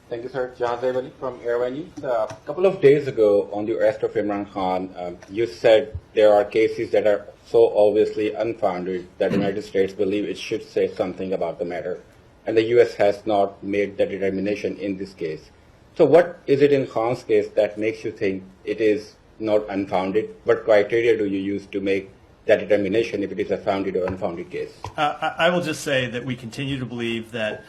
Thank you, sir. Jahazev Ali from Airway News. A couple of days ago, on the arrest of Imran Khan, you said there are cases that are so obviously unfounded that the United States believe it should say something about the matter, and the U.S. has not made that determination in this case. So what is it in Khan's case that makes you think it is not unfounded? What criteria do you use to make that determination if it is a founded or unfounded case? I will just say that we continue to believe that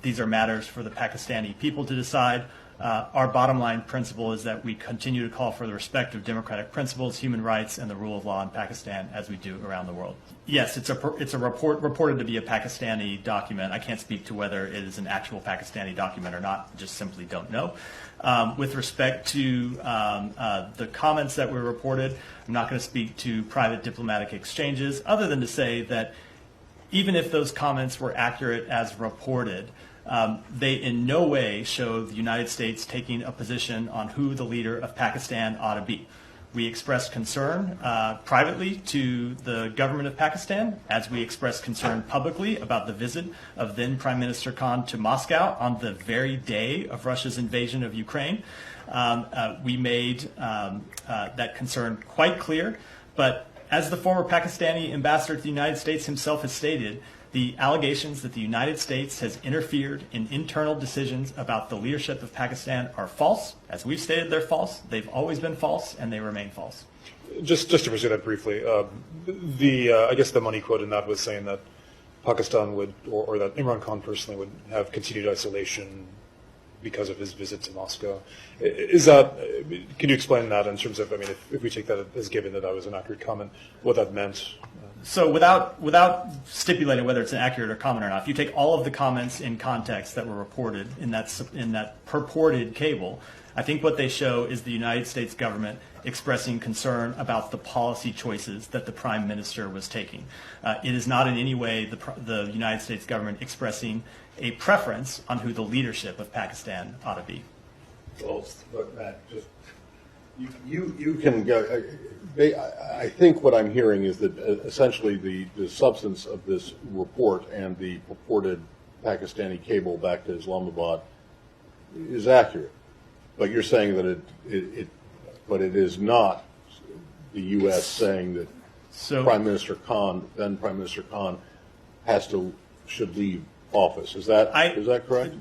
these are matters for the Pakistani people to decide. Our bottom line principle is that we continue to call for the respect of democratic principles, human rights, and the rule of law in Pakistan as we do around the world. Yes, it's a reported to be a Pakistani document. I can't speak to whether it is an actual Pakistani document or not. Just simply don't know. With respect to the comments that were reported, I'm not going to speak to private diplomatic exchanges other than to say that even if those comments were accurate as reported, they in no way show the United States taking a position on who the leader of Pakistan ought to be. We expressed concern privately to the government of Pakistan, as we expressed concern publicly about the visit of then Prime Minister Khan to Moscow on the very day of Russia's invasion of Ukraine. We made that concern quite clear, but as the former Pakistani ambassador to the United States himself has stated, the allegations that the United States has interfered in internal decisions about the leadership of Pakistan are false. As we've stated, they're false. They've always been false, and they remain false. Just to pursue that briefly, I guess the money quote in that was saying that Pakistan would, or that Imran Khan personally would have continued isolation because of his visit to Moscow. Is that, can you explain that in terms of, I mean, if we take that as given that that was an accurate comment, what that meant? So without stipulating whether it's an accurate or comment or not, if you take all of the comments in context that were reported in that purported cable, I think what they show is the United States government expressing concern about the policy choices that the Prime Minister was taking. It is not in any way the United States government expressing a preference on who the leadership of Pakistan ought to be. Well, look, Matt, just you can go. I think what I'm hearing is that essentially the substance of this report and the purported Pakistani cable back to Islamabad is accurate, but you're saying that but it is not the U.S. saying that Prime Minister Khan, then Prime Minister Khan, should leave office. Is that correct?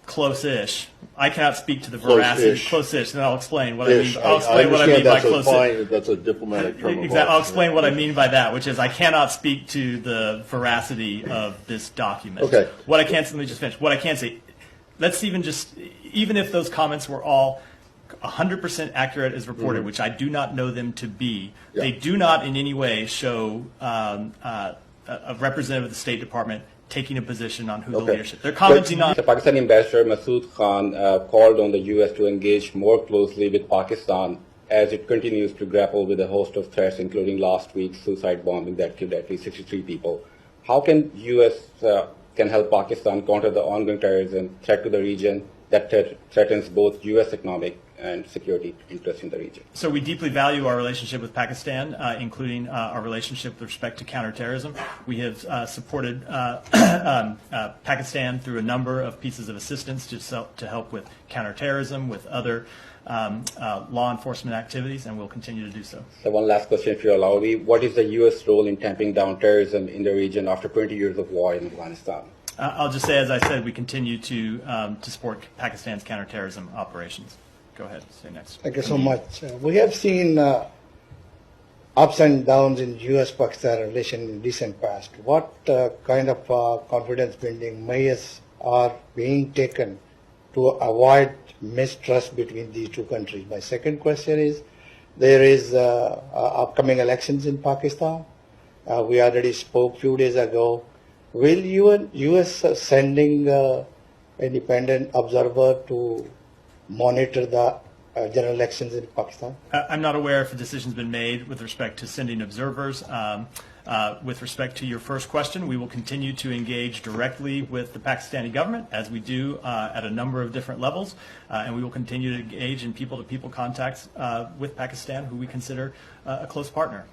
Close-ish. I cannot speak to the veracity. Close-ish, and I'll explain what I mean. I'll explain what I mean by close-ish. That's a diplomatic term. Exactly. I'll explain what I mean by that, which is I cannot speak to the veracity of this document. Okay. What I can let me just finish. What I can say, let's even if those comments were all 100% accurate as reported, which I do not know them to be, they do not in any way show a representative of the State Department taking a position on who the leadership. They're commenting on. The Pakistani ambassador Masood Khan called on the U.S. to engage more closely with Pakistan as it continues to grapple with a host of threats, including last week's suicide bombing that killed at least 63 people. How can U.S. Can help Pakistan counter the ongoing terrorism threat to the region that threatens both U.S. economic and security interests in the region? So we deeply value our relationship with Pakistan, including our relationship with respect to counterterrorism. We have supported Pakistan through a number of pieces of assistance to help with counterterrorism, with other law enforcement activities, and we'll continue to do so. So one last question, if you allow me. What is the U.S. role in tamping down terrorism in the region after 20 years of war in Afghanistan? I'll just say, as I said, we continue to support Pakistan's counterterrorism operations. Go ahead. Say next. Thank you so much. We have seen ups and downs in U.S.-Pakistan relation in recent past. What kind of confidence-building measures are being taken to avoid mistrust between these two countries? My second question is, there is upcoming elections in Pakistan. We already spoke a few days ago. Will U.S. sending independent observer to monitor the general elections in Pakistan? I'm not aware if a decision's been made with respect to sending observers. With respect to your first question, we will continue to engage directly with the Pakistani government, as we do at a number of different levels, and we will continue to engage in people-to-people contacts with Pakistan, who we consider a close partner.